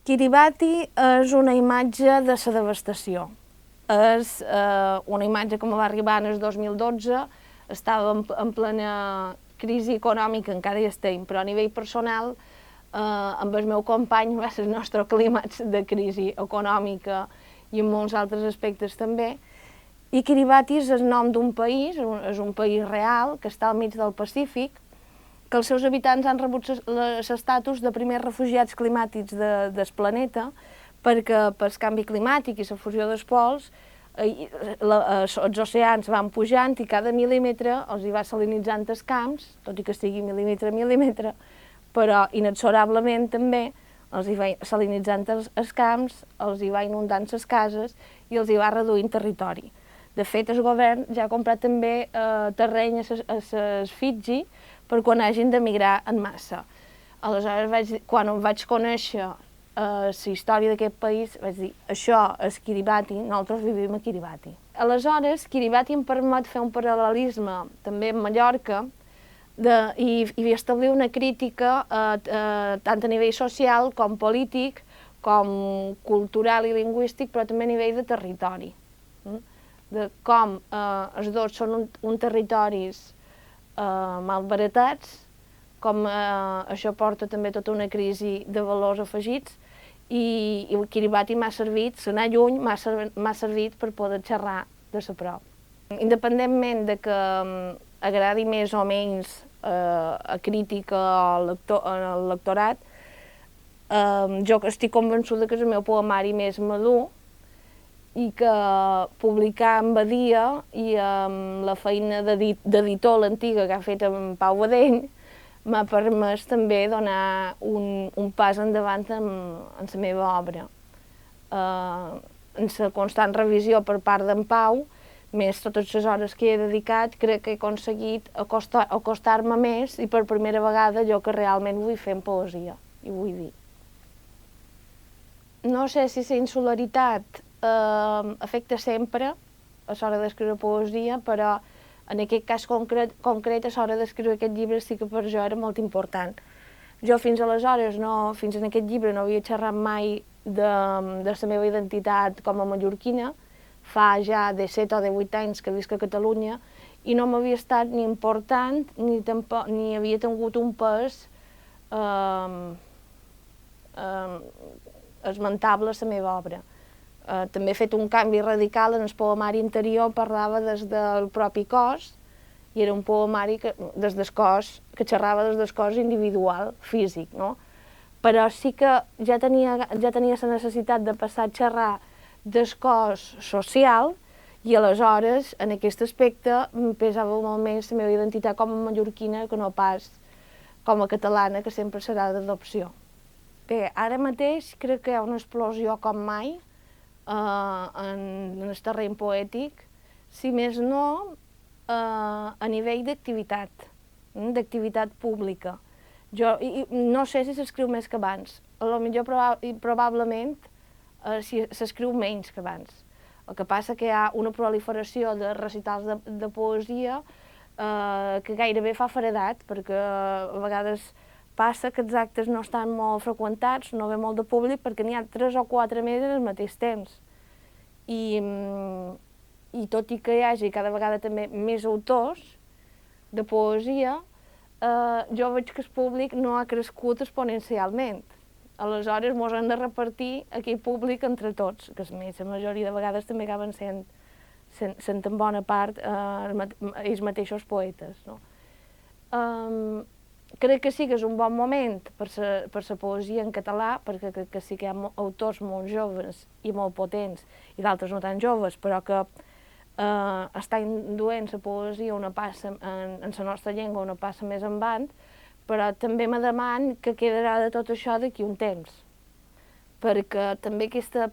Kiribati és una imatge de la devastació. És una imatge que me va arribar en el 2012, estava en plena crisi econòmica, encara hi estem, però a nivell personal, amb el meu company va ser el nostre clímax de crisi econòmica i en molts altres aspectes també. I Kiribati és el nom d'un país, és un país real, que està al mig del Pacífic, que els seus habitants han rebut l'estatus de primers refugiats climàtics del planeta, perquè pel canvi climàtic i la fusió dels pols els oceans van pujant i cada mil·límetre els hi va salinitzant els camps, tot i que sigui mil·límetre a mil·límetre, però inexorablement també els hi va salinitzant els camps, els hi va inundant les cases i els hi va reduint territori. De fet, el govern ja ha comprat també terreny a les Fiji per quan hagin d'emigrar en massa. Aleshores, quan vaig conèixer la història d'aquest país, vaig dir, això és Kiribati, nosaltres vivim a Kiribati. Aleshores, Kiribati em permet fer un paral·lelisme també amb Mallorca i establir una crítica tant a nivell social com polític, com cultural i lingüístic, però també a nivell de territori. De com els dos són uns territoris malbaratats, com això porta també tota una crisi de valors afegits, i Kiribati m'ha servit, anar lluny m'ha servit per poder xerrar de sa prop. Independentment de que agradi més o menys a crítica al lectorat, jo estic convençuda que és el meu poemari més madur i que publicar amb Badia i amb la feina d'editor l'antiga que ha fet en Pau Badell m'ha permès també donar un pas endavant en la meva obra. En la constant revisió per part d'en Pau, més totes les hores que he dedicat, crec que he aconseguit acostar-me més i per primera vegada jo que realment vull fer en poesia, i vull dir. No sé si la insularitat afecta sempre a l'hora d'escriure poesia, però en aquest cas concret a l'hora d'escriure aquest llibre sí que per jo era molt important. Jo fins aleshores, fins en aquest llibre, no havia xerrat mai de la meva identitat com a mallorquina, fa ja de 7 o de 8 anys que visc a Catalunya, i no m'havia estat ni important ni havia tingut un pes esmentable a la meva obra. També he fet un canvi radical en el poemari anterior, parlava des del propi cos, i era un poemari des del cos, que xerrava des del cos individual, físic, no? Però sí que ja tenia la necessitat de passar a xerrar del cos social, i aleshores, en aquest aspecte, em pesava molt més la meva identitat com a mallorquina que no pas com a catalana, que sempre serà d'adopció. Bé, ara mateix crec que hi ha una explosió com mai en el terreny poètic, si més no a nivell d'activitat pública. Jo no sé si s'escriu més que abans, potser probablement s'escriu menys que abans. El que passa que hi ha una proliferació de recitals de poesia que gairebé fa feredat, perquè a vegades passa que els actes no estan molt freqüentats, no ve molt de públic, perquè n'hi ha 3 o 4 més al mateix temps. I tot i que hi hagi cada vegada també més autors de poesia, jo veig que el públic no ha crescut exponencialment. Aleshores ens hem de repartir aquell públic entre tots, que la majoria de vegades també acaben sent en bona part ells mateixos poetes. Crec que sí que és un bon moment per la poesia en català, perquè crec que sí que hi ha autors molt joves i molt potents, i d'altres no tan joves, però que està induent la poesia una passa en la nostra llengua una passa més endavant, però també me deman què quedarà de tot això d'aquí un temps, perquè també aquesta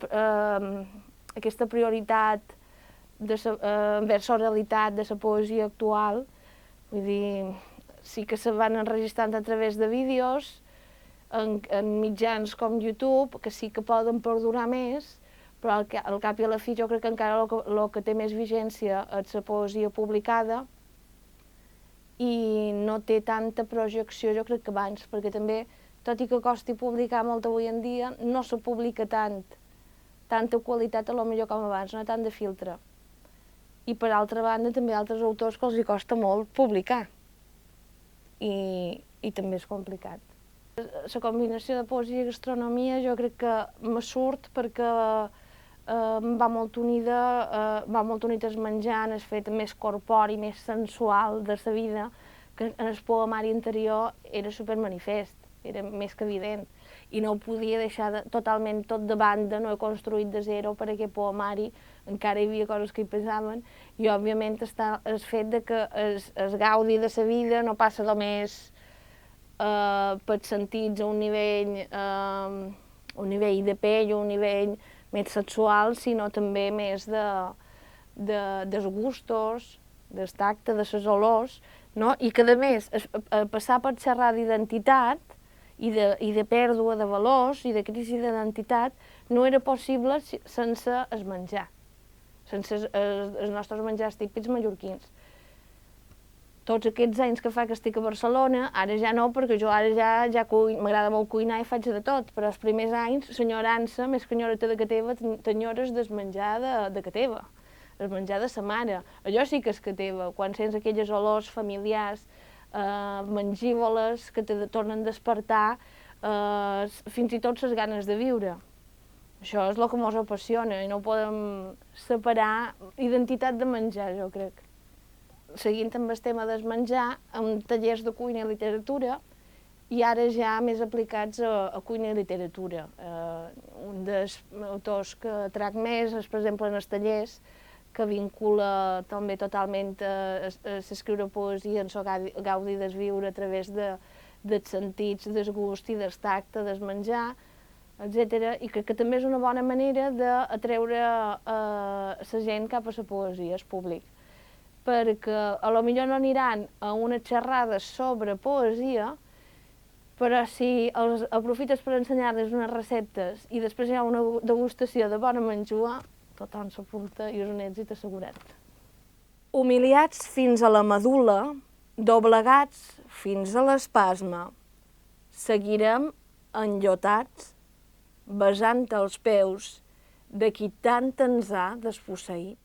prioritat envers la realitat de la poesia actual, vull dir, sí que se van enregistrant a través de vídeos, en mitjans com YouTube, que sí que poden perdurar més, però al cap i a la fi jo crec que encara el que té més vigència és la poesia publicada i no té tanta projecció, jo crec que abans, perquè també tot i que costi publicar molt avui en dia, no se publica tanta qualitat a lo millor com abans, no hi ha tant de filtre. I per altra banda també hi ha altres autors que els hi costa molt publicar i també és complicat. La combinació de poesia i gastronomia jo crec que me surt perquè va molt unida el menjar, el fet més corpori, més sensual de la vida, que en el poemari anterior era supermanifest, era més que evident, i no ho podia deixar totalment tot de banda, no he construït de zero per aquest poemari, encara hi havia coses que hi pesaven, i òbviament està el fet de que el gaudi de la vida no passa només pels sentits a un nivell de pell, un nivell més sexual, sinó també més dels gustos, del tacte, de les olors, no? I que, a més, passar per xerrar d'identitat i de pèrdua de valors i de crisi d'identitat no era possible sense el menjar, sense els nostres menjars típics mallorquins. Tots aquests anys que fa que estic a Barcelona, ara ja no, perquè jo ara ja m'agrada molt cuinar i faig de tot, però els primers anys, s'enyorança, més que enyoreta de que teva, t'enyores del menjar de que teva, el menjar de sa mare. Allò sí que és que teva, quan sents aquelles olors familiars, mengívoles, que te tornen a despertar fins i tot les ganes de viure. Això és el que ens apassiona i no podem separar identitat de menjar, jo crec. Seguint amb el tema del menjar, amb tallers de cuina i literatura, i ara ja més aplicats a cuina i literatura. Un dels autors que trac més és, per exemple, en els tallers, que vincula també totalment a escriure poesia en el gaudi del viure a través dels sentits, del gust i del tacte, del menjar, etc. I que també és una bona manera d'atreure la gent cap a la poesia, al públic. Perquè a lo millor no aniran a una xerrada sobre poesia, però si els aprofites per ensenyar-los unes receptes i després hi ha una degustació de bona menjar, tothom s'apunta i és un èxit assegurat. Humiliats fins a la medul·la, doblegats fins a l'espasme, seguirem enllotats, besant els peus de qui tant ens ha desposseït.